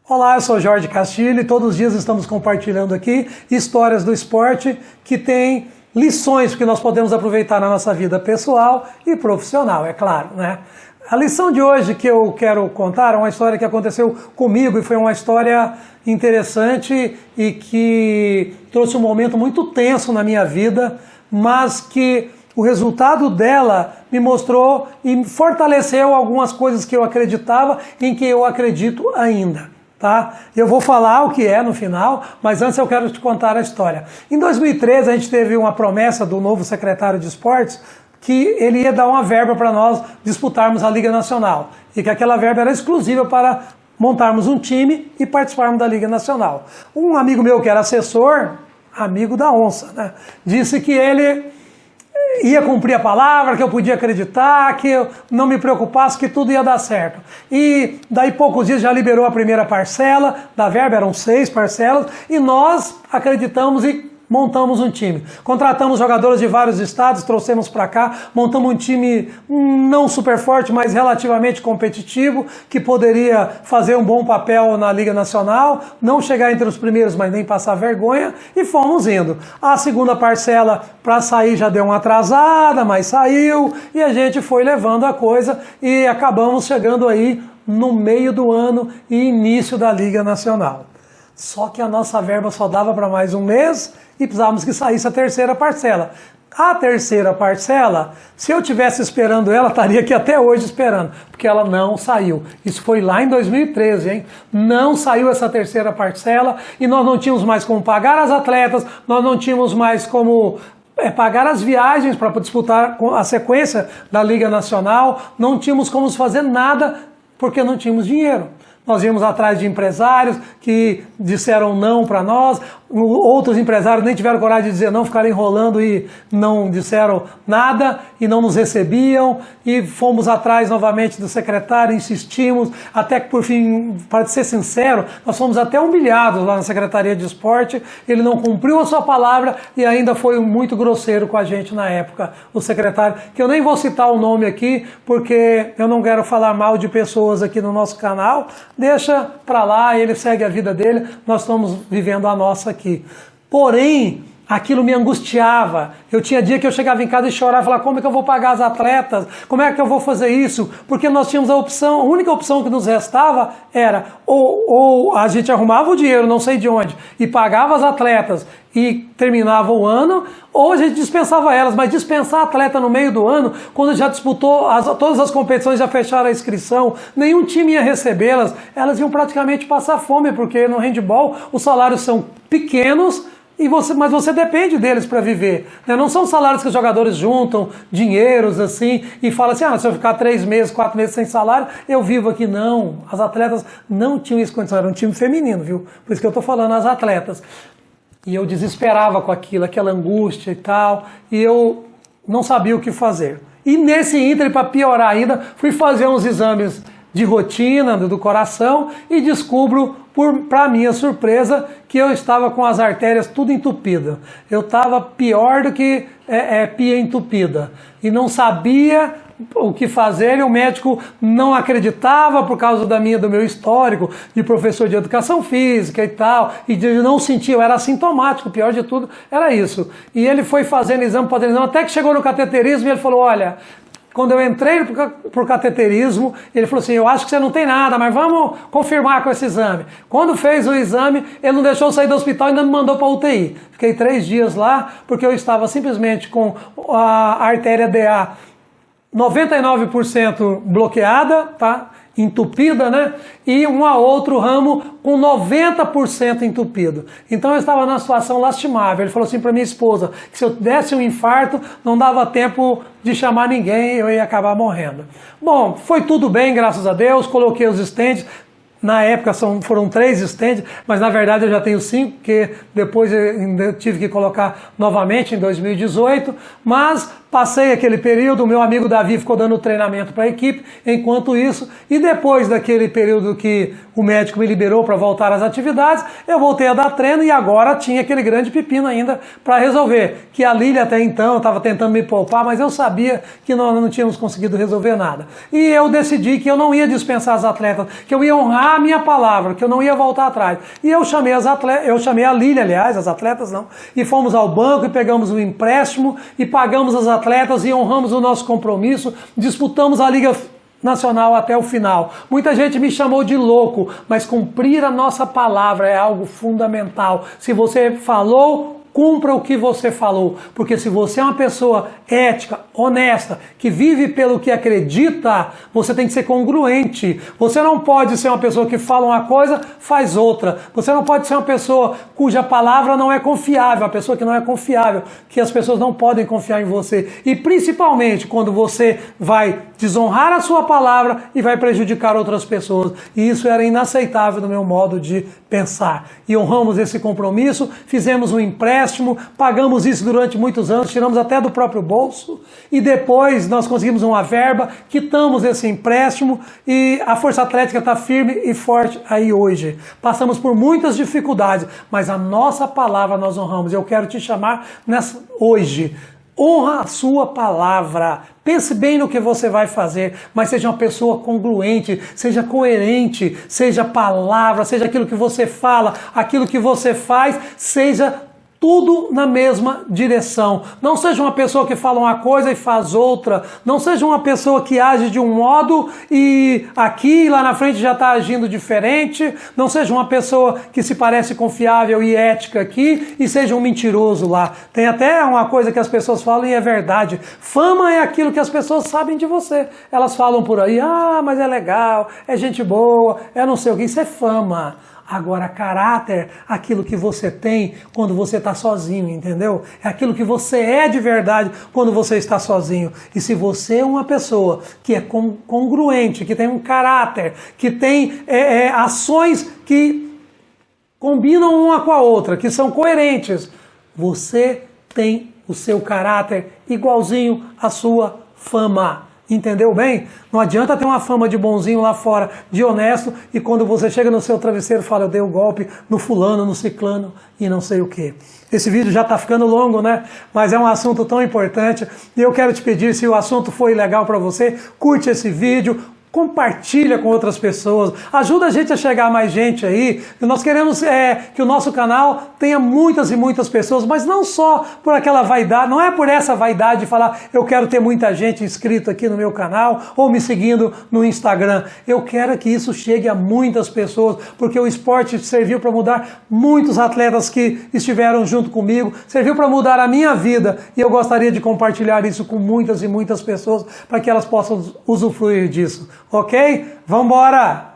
Olá, eu sou Jorge Castilho e todos os dias estamos compartilhando aqui histórias do esporte que têm lições que nós podemos aproveitar na nossa vida pessoal e profissional, é claro, né? A lição de hoje que eu quero contar é uma história que aconteceu comigo e foi uma história interessante e que trouxe um momento muito tenso na minha vida, mas que o resultado dela me mostrou e fortaleceu algumas coisas que eu acreditava e em que eu acredito ainda. Tá? Eu vou falar o que é no final, mas antes eu quero te contar a história. Em 2013 a gente teve uma promessa do novo secretário de esportes que ele ia dar uma verba para nós disputarmos a Liga Nacional e que aquela verba era exclusiva para montarmos um time e participarmos da Liga Nacional. Um amigo meu que era assessor, amigo da onça, né, disse que ele ia cumprir a palavra, que eu podia acreditar, que eu não me preocupasse, que tudo ia dar certo. E daí poucos dias já liberou a primeira parcela da verba, eram 6 parcelas, e nós acreditamos e montamos um time. Contratamos jogadores de vários estados, trouxemos para cá, montamos um time não super forte, mas relativamente competitivo, que poderia fazer um bom papel na Liga Nacional, não chegar entre os primeiros, mas nem passar vergonha, e fomos indo. A segunda parcela para sair já deu uma atrasada, mas saiu, e a gente foi levando a coisa, e acabamos chegando aí no meio do ano e início da Liga Nacional. Só que a nossa verba só dava para mais um mês e precisávamos que saísse a terceira parcela. A terceira parcela, se eu tivesse esperando ela, estaria aqui até hoje esperando, porque ela não saiu. Isso foi lá em 2013, hein? Não saiu essa terceira parcela e nós não tínhamos mais como pagar as atletas, nós não tínhamos mais como pagar as viagens para disputar a sequência da Liga Nacional, não tínhamos como fazer nada porque não tínhamos dinheiro. Nós íamos atrás de empresários que disseram não para nós, outros empresários nem tiveram coragem de dizer não, ficaram enrolando e não disseram nada e não nos recebiam, e fomos atrás novamente do secretário, insistimos, até que por fim, para ser sincero, nós fomos até humilhados lá na Secretaria de Esporte, ele não cumpriu a sua palavra e ainda foi muito grosseiro com a gente na época, o secretário, que eu nem vou citar o nome aqui, porque eu não quero falar mal de pessoas aqui no nosso canal, deixa pra lá, ele segue a vida dele, nós estamos vivendo a nossa aqui. Porém, aquilo me angustiava. Eu tinha dia que eu chegava em casa e chorava, falava, como é que eu vou pagar as atletas? Como é que eu vou fazer isso? Porque nós tínhamos a opção, a única opção que nos restava era ou a gente arrumava o dinheiro, não sei de onde, e pagava as atletas e terminava o ano, ou a gente dispensava elas, mas dispensar atleta no meio do ano, quando já disputou todas as competições, já fecharam a inscrição, nenhum time ia recebê-las, elas iam praticamente passar fome, porque no handball os salários são pequenos, mas você depende deles para viver. Né? Não são salários que os jogadores juntam, dinheiros assim, e falam assim, se eu ficar 3 meses, 4 meses sem salário, eu vivo aqui. Não, as atletas não tinham isso condição, era um time feminino, viu? Por isso que eu estou falando as atletas. E eu desesperava com aquilo, aquela angústia e tal, e eu não sabia o que fazer. E nesse ínterim, para piorar ainda, fui fazer uns exames de rotina do coração e descubro, para minha surpresa, que eu estava com as artérias tudo entupidas. Eu estava pior do que pia entupida. E não sabia o que fazer, e o médico não acreditava por causa do meu histórico de professor de educação física e tal, e de não sentir, eu era assintomático, o pior de tudo era isso. E ele foi fazendo exame, até que chegou no cateterismo e ele falou, olha, quando eu entrei por cateterismo, ele falou assim, eu acho que você não tem nada, mas vamos confirmar com esse exame. Quando fez o exame, ele não deixou eu sair do hospital e ainda me mandou para a UTI. Fiquei 3 dias lá, porque eu estava simplesmente com a artéria DA 99% bloqueada, tá? Entupida, né? E um a outro ramo com 90% entupido. Então eu estava numa situação lastimável. Ele falou assim para minha esposa, que se eu desse um infarto, não dava tempo de chamar ninguém, eu ia acabar morrendo. Bom, foi tudo bem, graças a Deus, coloquei os estentes. Na época foram 3 estentes, mas na verdade eu já tenho 5, porque depois eu tive que colocar novamente em 2018, mas Passei aquele período, o meu amigo Davi ficou dando treinamento para a equipe, enquanto isso, e depois daquele período que o médico me liberou para voltar às atividades, eu voltei a dar treino e agora tinha aquele grande pepino ainda para resolver, que a Lília até então estava tentando me poupar, mas eu sabia que nós não tínhamos conseguido resolver nada. E eu decidi que eu não ia dispensar as atletas, que eu ia honrar a minha palavra, que eu não ia voltar atrás. E eu chamei a Lília, aliás, as atletas não, e fomos ao banco e pegamos um empréstimo e pagamos as atletas e honramos o nosso compromisso, disputamos a Liga Nacional até o final. Muita gente me chamou de louco, mas cumprir a nossa palavra é algo fundamental. Se você falou, cumpra o que você falou, porque se você é uma pessoa ética, honesta, que vive pelo que acredita, você tem que ser congruente. Você não pode ser uma pessoa que fala uma coisa, faz outra. Você não pode ser uma pessoa cuja palavra não é confiável, uma pessoa que não é confiável, que as pessoas não podem confiar em você. E principalmente quando você vai desonrar a sua palavra e vai prejudicar outras pessoas. E isso era inaceitável no meu modo de pensar. E honramos esse compromisso, fizemos um empréstimo, pagamos isso durante muitos anos, tiramos até do próprio bolso e depois nós conseguimos uma verba, quitamos esse empréstimo e a Força Atlética está firme e forte aí hoje. Passamos por muitas dificuldades, mas a nossa palavra nós honramos. Eu quero te chamar hoje. Honra a sua palavra. Pense bem no que você vai fazer, mas seja uma pessoa congruente, seja coerente, seja palavra, seja aquilo que você fala, aquilo que você faz, seja tudo na mesma direção. Não seja uma pessoa que fala uma coisa e faz outra. Não seja uma pessoa que age de um modo e aqui e lá na frente já está agindo diferente. Não seja uma pessoa que se parece confiável e ética aqui e seja um mentiroso lá. Tem até uma coisa que as pessoas falam e é verdade. Fama é aquilo que as pessoas sabem de você. Elas falam por aí, mas é legal, é gente boa, é não sei o que. Isso é fama. Agora, caráter, aquilo que você tem quando você está sozinho, entendeu? É aquilo que você é de verdade quando você está sozinho. E se você é uma pessoa que é congruente, que tem um caráter, que tem ações que combinam uma com a outra, que são coerentes, você tem o seu caráter igualzinho à sua fama. Entendeu bem? Não adianta ter uma fama de bonzinho lá fora, de honesto, e quando você chega no seu travesseiro fala, eu dei o golpe no fulano, no ciclano e não sei o quê. Esse vídeo já está ficando longo, né? Mas é um assunto tão importante e eu quero te pedir, se o assunto foi legal para você, curte esse vídeo, compartilha com outras pessoas, ajuda a gente a chegar a mais gente aí. Nós queremos que o nosso canal tenha muitas e muitas pessoas, mas não só por aquela vaidade, não é por essa vaidade de falar eu quero ter muita gente inscrito aqui no meu canal ou me seguindo no Instagram. Eu quero que isso chegue a muitas pessoas, porque o esporte serviu para mudar muitos atletas que estiveram junto comigo, serviu para mudar a minha vida e eu gostaria de compartilhar isso com muitas e muitas pessoas para que elas possam usufruir disso. Ok? Vambora!